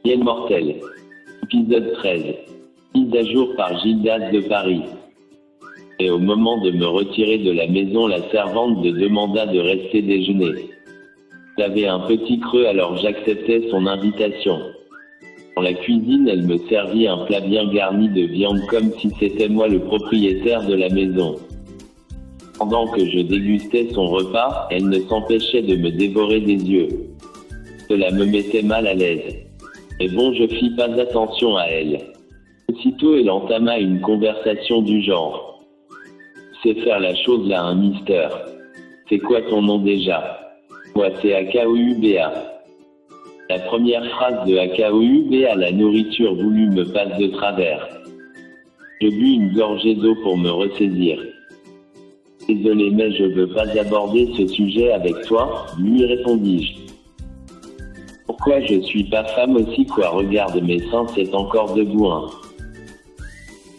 Courriel mortel. Épisode 13. Mise à jour par Gildas de Paris. Et au moment de me retirer de la maison, la servante me demanda de rester déjeuner. J'avais un petit creux, alors j'acceptais son invitation. Dans la cuisine, elle me servit un plat bien garni de viande comme si c'était moi le propriétaire de la maison. Pendant que je dégustais son repas, elle ne s'empêchait de me dévorer des yeux. Cela me mettait mal à l'aise. Mais bon, je fis pas attention à elle. Aussitôt, elle entama une conversation du genre. C'est faire la chose là, un mister. C'est quoi ton nom déjà? Moi, c'est AKOUBA. La première phrase de AKOUBA, la nourriture voulue me passe de travers. Je bus une gorgée d'eau pour me ressaisir. Désolé, mais je veux pas aborder ce sujet avec toi, lui répondis-je. Pourquoi je suis pas femme aussi quoi? Regarde mes seins, c'est encore debout hein.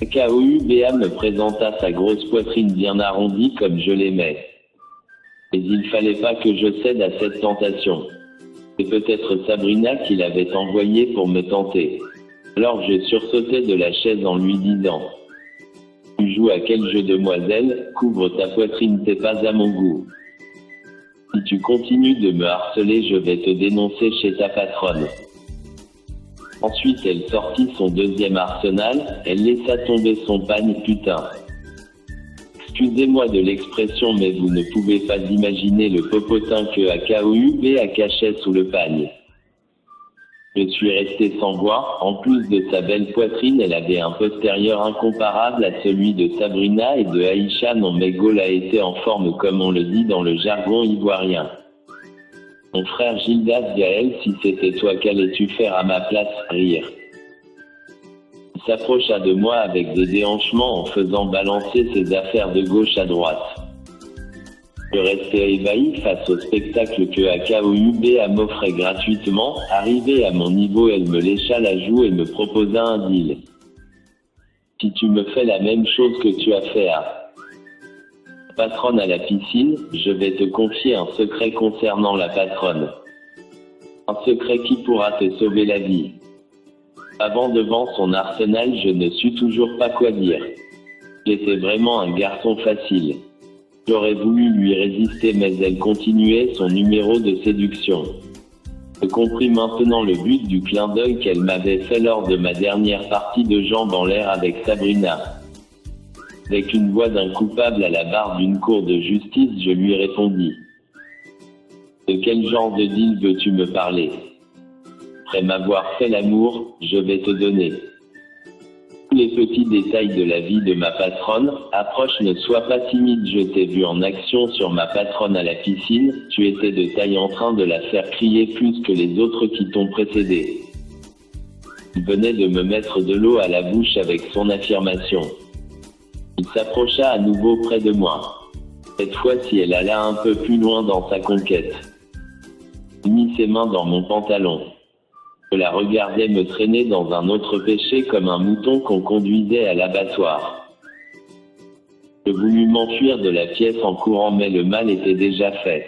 AKOUBA me présenta sa grosse poitrine bien arrondie comme je l'aimais. Mais il fallait pas que je cède à cette tentation. C'est peut-être Sabrina qui l'avait envoyé pour me tenter. Alors je sursautais de la chaise en lui disant: tu joues à quel jeu, demoiselle? Couvre ta poitrine, t'es pas à mon goût. Si tu continues de me harceler, je vais te dénoncer chez ta patronne. Ensuite, elle sortit son deuxième arsenal, elle laissa tomber son pagne. Putain. Excusez-moi de l'expression, mais vous ne pouvez pas imaginer le popotin que AKOUBA cachait sous le pagne. Je suis resté sans voix. En plus de sa belle poitrine, elle avait un postérieur incomparable à celui de Sabrina et de Aïcha. Non mais Gaulle était en forme comme on le dit dans le jargon ivoirien. Mon frère Gildas Gaël, si c'était toi, qu'allais-tu faire à ma place? Rire. Il s'approcha de moi avec des déhanchements en faisant balancer ses affaires de gauche à droite. Je restais ébahi face au spectacle que AKOUBA m'offrait gratuitement. Arrivée à mon niveau, elle me lécha la joue et me proposa un deal. Si tu me fais la même chose que tu as fait à patronne à la piscine, je vais te confier un secret concernant la patronne. Un secret qui pourra te sauver la vie. Avant, devant son arsenal, je ne sus toujours pas quoi dire. J'étais vraiment un garçon facile. J'aurais voulu lui résister, mais elle continuait son numéro de séduction. Je compris maintenant le but du clin d'œil qu'elle m'avait fait lors de ma dernière partie de jambes en l'air avec Sabrina. Avec une voix d'un coupable à la barre d'une cour de justice, je lui répondis. De quel genre de deal veux-tu me parler? Après m'avoir fait l'amour, je vais te donner tous les petits détails de la vie de ma patronne. Approche, ne sois pas timide, je t'ai vu en action sur ma patronne à la piscine, tu étais de taille en train de la faire crier plus que les autres qui t'ont précédé. Il venait de me mettre de l'eau à la bouche avec son affirmation. Il s'approcha à nouveau près de moi. Cette fois-ci, elle alla un peu plus loin dans sa conquête. Il mit ses mains dans mon pantalon. Je la regardais me traîner dans un autre péché comme un mouton qu'on conduisait à l'abattoir. Je voulus m'enfuir de la pièce en courant, mais le mal était déjà fait.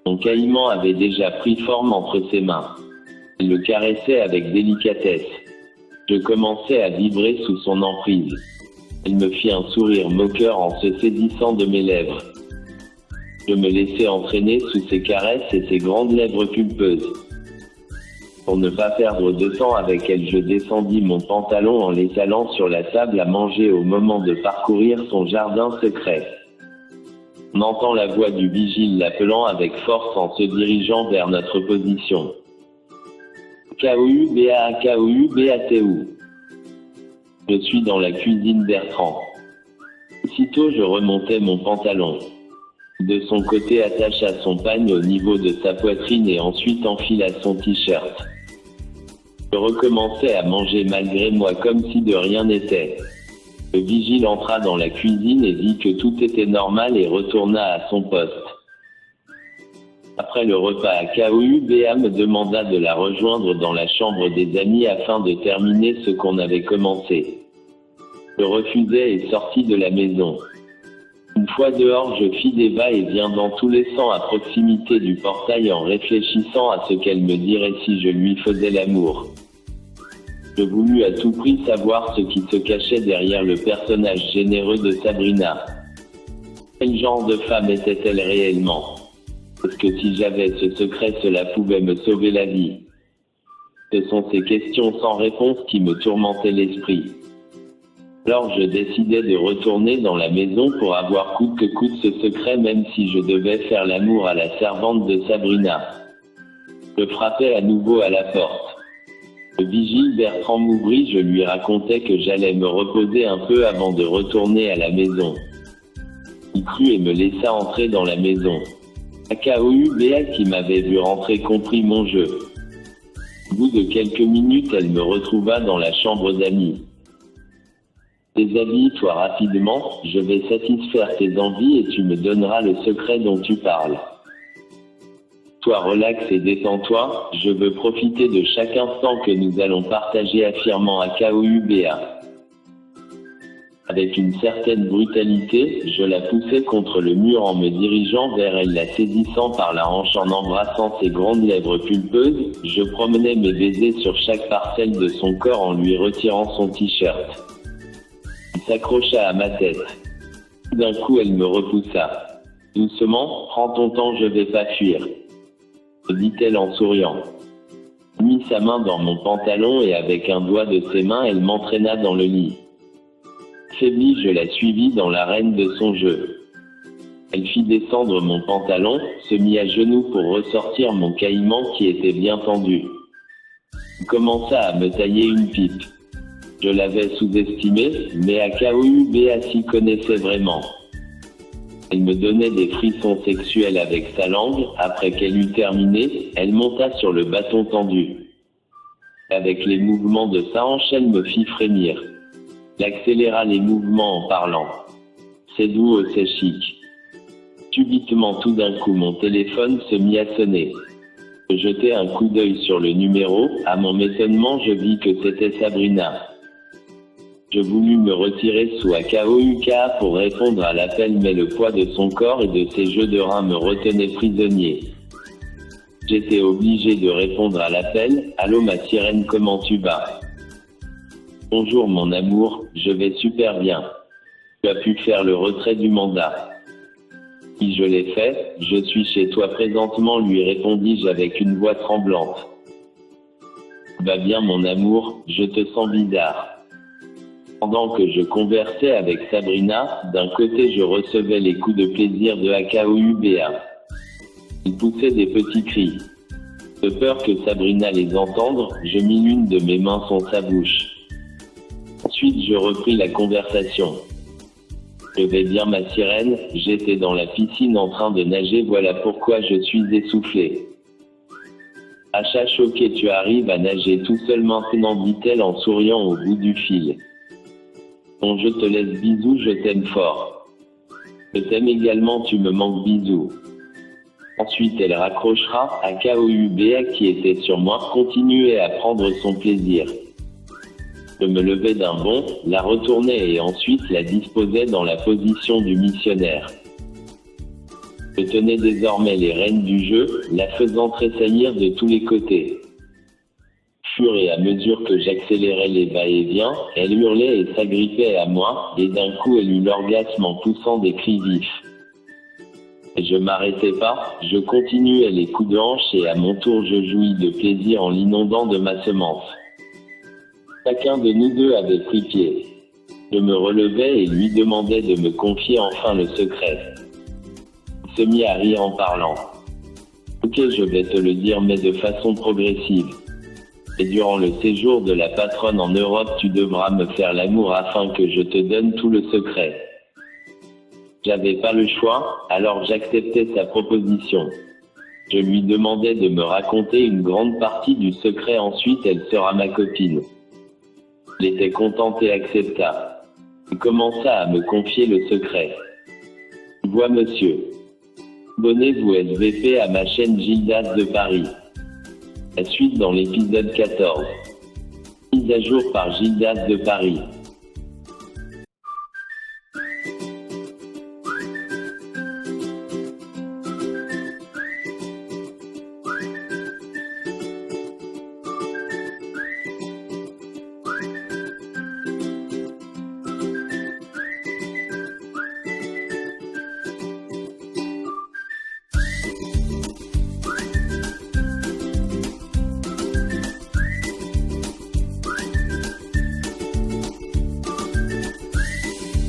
Mon caïman avait déjà pris forme entre ses mains. Elle le caressait avec délicatesse. Je commençais à vibrer sous son emprise. Elle me fit un sourire moqueur en se saisissant de mes lèvres. Je me laissais entraîner sous ses caresses et ses grandes lèvres pulpeuses. Pour ne pas perdre de temps avec elle, je descendis mon pantalon en l'étalant sur la table à manger au moment de parcourir son jardin secret. On entend la voix du vigile l'appelant avec force en se dirigeant vers notre position. AKOUBA, AKOUBA, t'es où? Je suis dans la cuisine, Bertrand. Aussitôt, je remontais mon pantalon. De son côté, attacha son pagne au niveau de sa poitrine et ensuite enfila son t-shirt. Je recommençais à manger malgré moi comme si de rien n'était. Le vigile entra dans la cuisine et dit que tout était normal et retourna à son poste. Après le repas, AKOUBA me demanda de la rejoindre dans la chambre des amis afin de terminer ce qu'on avait commencé. Je refusai et sortis de la maison. Une fois dehors, je fis des va-et-vient dans tous les sens à proximité du portail en réfléchissant à ce qu'elle me dirait si je lui faisais l'amour. Je voulus à tout prix savoir ce qui se cachait derrière le personnage généreux de Sabrina. Quel genre de femme était-elle réellement? Est-ce que si j'avais ce secret, cela pouvait me sauver la vie? Ce sont ces questions sans réponse qui me tourmentaient l'esprit. Alors je décidai de retourner dans la maison pour avoir coûte que coûte ce secret, même si je devais faire l'amour à la servante de Sabrina. Je frappai à nouveau à la porte. Le vigile Bertrand m'ouvrit, je lui racontai que j'allais me reposer un peu avant de retourner à la maison. Il crut et me laissa entrer dans la maison. Béa qui m'avait vu rentrer comprit mon jeu. Au bout de quelques minutes, elle me retrouva dans la chambre d'amis. Déshabille-toi rapidement, je vais satisfaire tes envies et tu me donneras le secret dont tu parles. Sois relax et détends-toi, je veux profiter de chaque instant que nous allons partager, affirmant Béa. Avec une certaine brutalité, je la poussai contre le mur en me dirigeant vers elle, la saisissant par la hanche en embrassant ses grandes lèvres pulpeuses, je promenais mes baisers sur chaque parcelle de son corps en lui retirant son t-shirt. Il s'accrocha à ma tête. Tout d'un coup, elle me repoussa. Doucement, prends ton temps, je vais pas fuir, me dit-elle en souriant. Elle mit sa main dans mon pantalon et avec un doigt de ses mains, elle m'entraîna dans le lit. Faiblie, je la suivis dans l'arène de son jeu. Elle fit descendre mon pantalon, se mit à genoux pour ressortir mon caïman qui était bien tendu. Elle commença à me tailler une pipe. Je l'avais sous-estimé, mais Béa s'y connaissait vraiment. Elle me donnait des frissons sexuels avec sa langue. Après qu'elle eut terminé, elle monta sur le bâton tendu. Avec les mouvements de sa hanche, elle me fit frémir. Elle accéléra les mouvements en parlant. C'est doux, c'est chic. Subitement, tout d'un coup, mon téléphone se mit à sonner. Je jetai un coup d'œil sur le numéro. À mon étonnement, je vis que c'était Sabrina. Je voulus me retirer sous AKOUKA pour répondre à l'appel, mais le poids de son corps et de ses jeux de reins me retenait prisonnier. J'étais obligé de répondre à l'appel. Allô ma sirène, comment tu vas? Bonjour mon amour, je vais super bien. Tu as pu faire le retrait du mandat? Oui, je l'ai fait, je suis chez toi présentement, lui répondis-je avec une voix tremblante. Va bien mon amour, je te sens bizarre. Pendant que je conversais avec Sabrina, d'un côté je recevais les coups de plaisir de Béa. Il poussait des petits cris. De peur que Sabrina les entende, je mis l'une de mes mains sur sa bouche. Ensuite je repris la conversation. Je vais bien ma sirène, j'étais dans la piscine en train de nager, voilà pourquoi je suis essoufflé. Achat choqué, tu arrives à nager tout seul maintenant, dit-elle en souriant au bout du fil. Bon, je te laisse, bisous, je t'aime fort. Je t'aime également, tu me manques, bisous. Ensuite elle raccrochera. Béa qui était sur moi continuait à prendre son plaisir. Je me levais d'un bond, la retournais et ensuite la disposais dans la position du missionnaire. Je tenais désormais les rênes du jeu, la faisant tressaillir de tous les côtés. Au fur et à mesure que j'accélérais les va-et-vient, elle hurlait et s'agrippait à moi, et d'un coup elle eut l'orgasme en poussant des cris vifs. Et je m'arrêtais pas, je continuais les coups de hanche et à mon tour je jouis de plaisir en l'inondant de ma semence. Chacun de nous deux avait pris pied. Je me relevais et lui demandais de me confier enfin le secret. Il se mit à rire en parlant. Ok, je vais te le dire, mais de façon progressive. Et durant le séjour de la patronne en Europe, tu devras me faire l'amour afin que je te donne tout le secret. J'avais pas le choix, alors j'acceptais sa proposition. Je lui demandais de me raconter une grande partie du secret, ensuite elle sera ma copine. Elle était contente et accepta. Il commença à me confier le secret. Tu vois monsieur. Abonnez-vous SVP à ma chaîne Gildas de Paris. La suite dans l'épisode 14. Mise à jour par Gildas de Paris.